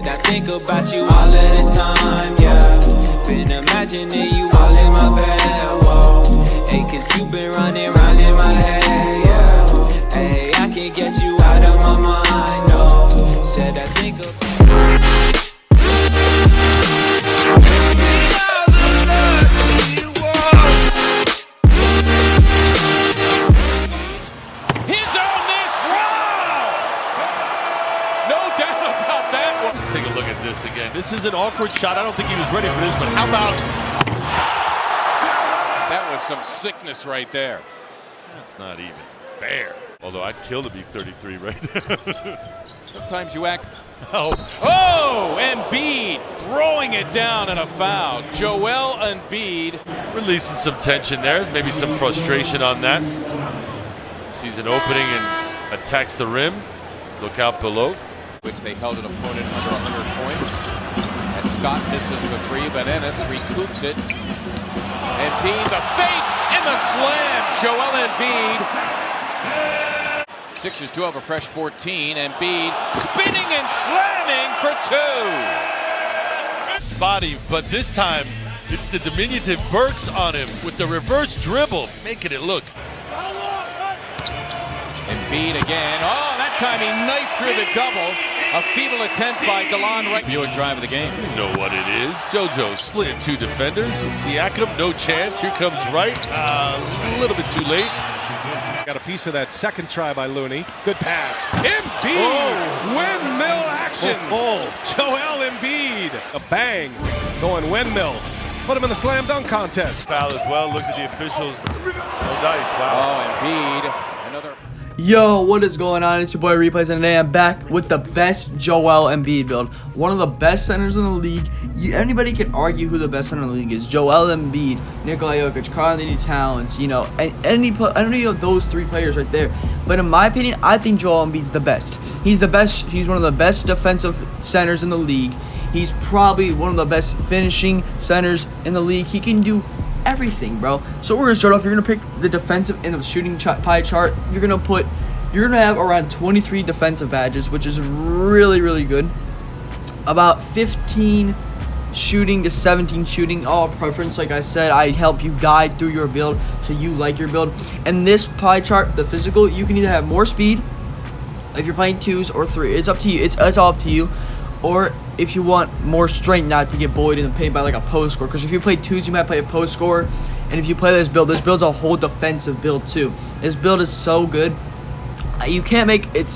I think about you all of the time, yeah. Been imagining you all in my bed, whoa. Hey, cause you been running round in my head, yeah. Hey, I can't get you out of my mind, no. Said I think about take a look at this again. This is an awkward shot. I don't think he was ready for this, but how about... That was some sickness right there. That's not even fair. Although I'd kill to be 33 right now. Sometimes you act... Oh, Embiid throwing it down and a foul. Joel Embiid. Releasing some tension there. Maybe some frustration on that. Sees an opening and attacks the rim. Look out below. Which they held an opponent under 100 points. As Scott misses the three, but Ennis recoups it. Embiid, the fake and the slam. Joel Embiid. Sixers do have a fresh 14. Embiid spinning and slamming for two. Spotty, but this time it's the diminutive Burks on him with the reverse dribble, making it look. Embiid again. Oh, that time he knifed through the double. A feeble attempt by DeLon Wright. Buick drive of the game. You know what it is. JoJo splitting two defenders. Siakam, no chance. Here comes Wright. A little bit too late. Got a piece of that second try by Looney. Good pass. Embiid! Windmill action! Joel Embiid! A bang. Going windmill. Put him in the slam dunk contest. Foul as well. Look at the officials. No dice. Wow. Oh, Embiid. Another... Yo, what is going on? It's your boy Replays, and today I'm back with the best Joel Embiid build. One of the best centers in the league. Anybody can argue who the best center in the league is. Joel Embiid, Nikola Jokic, Karl-Anthony Towns, you know, any of those three players right there. But in my opinion, I think Joel Embiid's the best. He's the best. He's one of the best defensive centers in the league. He's probably one of the best finishing centers in the league. He can do everything, bro. So we're gonna start off. You're gonna pick the defensive and the shooting pie chart. You're gonna have around 23 defensive badges, which is really good. About 15 shooting to 17 shooting, all preference. Like I said, I help you guide through your build so you like your build. And this pie chart, the physical, you can either have more speed if you're playing twos or three. It's up to you. It's all up to you. Or if you want more strength, not to get bullied in the paint by like a post score. Because if you play twos, you might play a post score. And if you play this build's a whole defensive build too. This build is so good. You can't make it's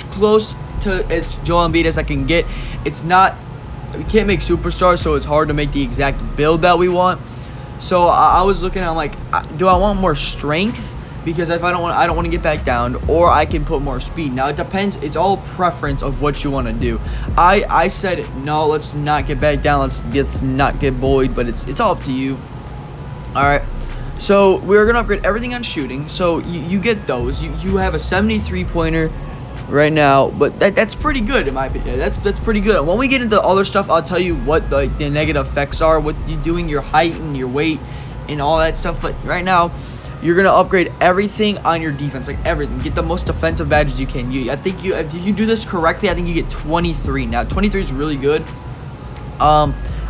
close to as Joel Embiid as I can get. It's not. We can't make superstars, so it's hard to make the exact build that we want. So I was looking. I'm like, do I want more strength? Because if I don't want to get back down, or I can put more speed. Now it depends. It's all preference of what you want to do. I said no. Let's not get back down. Let's not get bullied. But it's all up to you. All right. So we're gonna upgrade everything on shooting. So you get those. You have a 73-pointer right now, but that's pretty good in my opinion. That's pretty good. And when we get into other stuff, I'll tell you what the negative effects are. What you doing, your height and your weight and all that stuff. But right now, you're gonna upgrade everything on your defense, like everything. Get the most defensive badges you can. I think if you do this correctly, I think you get 23. Now 23 is really good.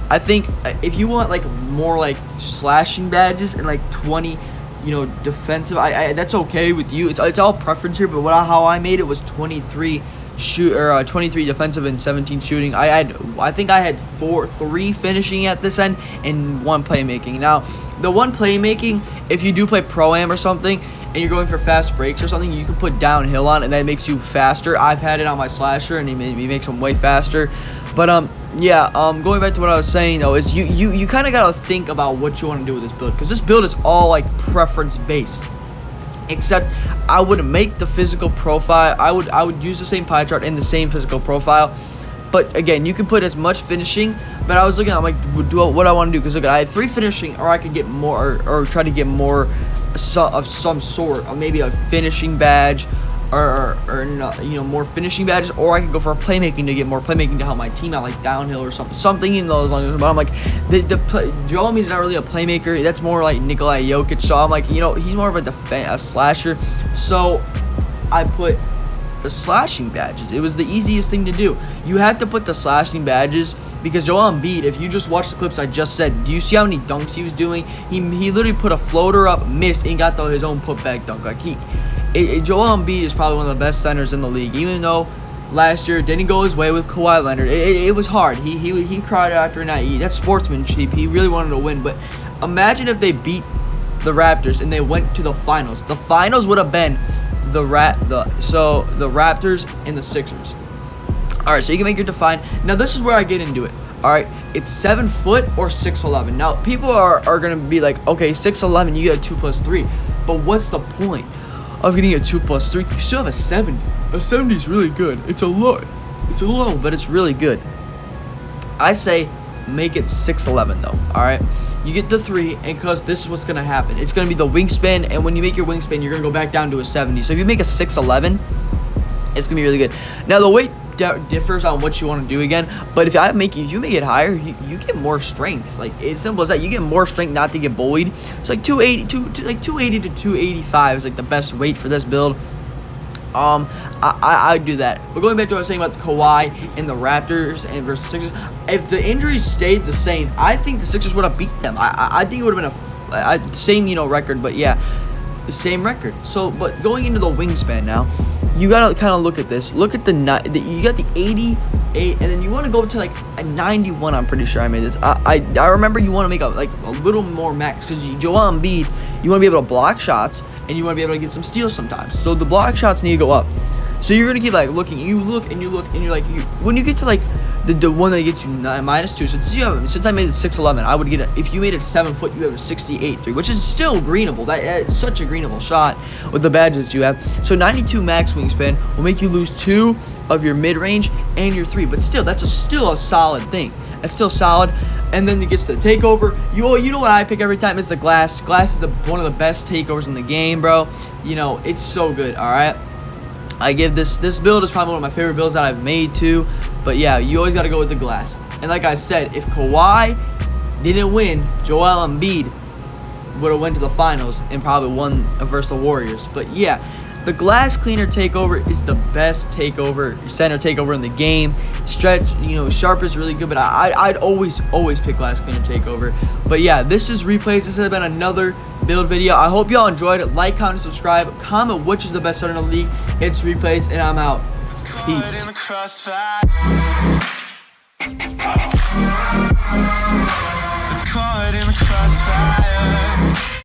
I think if you want like more like slashing badges and like 20, you know, defensive, that's okay with you. It's all preference here. But how I made it was 23 23 defensive and 17 shooting. I think I had 3 finishing at this end and 1 playmaking. Now the 1 playmaking, if you do play pro-am or something and you're going for fast breaks or something, you can put downhill on, and that makes you faster. I've had it on my slasher, and it makes them way faster. But yeah, going back to what I was saying though, is you kind of gotta think about what you want to do with this build, because this build is all like preference based. Except I would make the physical profile. I would use the same pie chart and the same physical profile. But again, you can put as much finishing. But I was looking at, I'm like, what I want to do, because look, I had 3 finishing, or I could get more, or try to get more of some sort, or maybe a finishing badge, or you know, more finishing badges, or I could go for a playmaking to get more playmaking to help my team out, like downhill or something in those lines. But I'm like, Joel Embiid is not really a playmaker. That's more like Nikola Jokic. So I'm like, you know, he's more of a slasher. So I put the slashing badges. It was the easiest thing to do. You had to put the slashing badges because Joel Embiid, if you just watch the clips I just said, do you see how many dunks he was doing? He literally put a floater up, missed, and got his own putback dunk. Like Joel Embiid is probably one of the best centers in the league, even though last year didn't go his way with Kawhi Leonard. It was hard. He cried after a night. That's sportsmanship. He really wanted to win, but imagine if they beat the Raptors and they went to the finals. The finals would have been the Raptors and the Sixers. All right, so you can make your define. Now this is where I get into it. All right, it's 7 foot or 6'11". Now people are gonna be like, okay, 6'11", you get a 2+3, but what's the point of getting a 2+3? You still have a 70. A 70 is really good. It's a low, but it's really good. I say make it 6'11" though. All right, you get the 3, and because this is what's gonna happen. It's gonna be the wingspan, and when you make your wingspan, you're gonna go back down to a 70. So if you make a 6'11", it's gonna be really good. Now the weight differs on what you want to do again, but if you make it higher, you get more strength. Like, it's simple as that. You get more strength not to get bullied. It's like 280 to 285 is like the best weight for this build. I'd do that. But going back to what I was saying about the Kawhi and the Raptors and versus Sixers, if the injuries stayed the same, I think the Sixers would have beat them. I think it would have been a same record, but yeah, the same record. So, but going into the wingspan now, you gotta kind of look at this. Look at you got the 88, and then you want to go to like a 91. I'm pretty sure I made this. I remember you want to make a little more max because Joel Embiid, you want to be able to block shots and you want to be able to get some steals sometimes. So the block shots need to go up. So you're gonna keep like looking. You look and you look and you're like, when you get to like the one that gets you -2. So since I made it 6'11", I would get it. If you made it 7 foot, you have a 68.3, which is still greenable. That's such a greenable shot with the badges that you have. So 92 max wingspan will make you lose 2 of your mid range and your 3, but still, that's still a solid thing. That's still solid. And then it gets the takeover. You know what I pick every time? It's the glass. Glass is one of the best takeovers in the game, bro. It's so good. All right. I give this build is probably one of my favorite builds that I've made too. But yeah, you always got to go with the glass. And like I said, if Kawhi didn't win, Joel Embiid would have went to the finals and probably won versus the Warriors. But yeah, the glass cleaner takeover is the best center takeover in the game. Stretch, sharp is really good, but I'd always pick glass cleaner takeover. But yeah, this is replays. This has been another build video. I hope y'all enjoyed it. Like, comment, subscribe. Comment which is the best center in the league. It's replays, and I'm out. Peace. It's caught in the crossfire.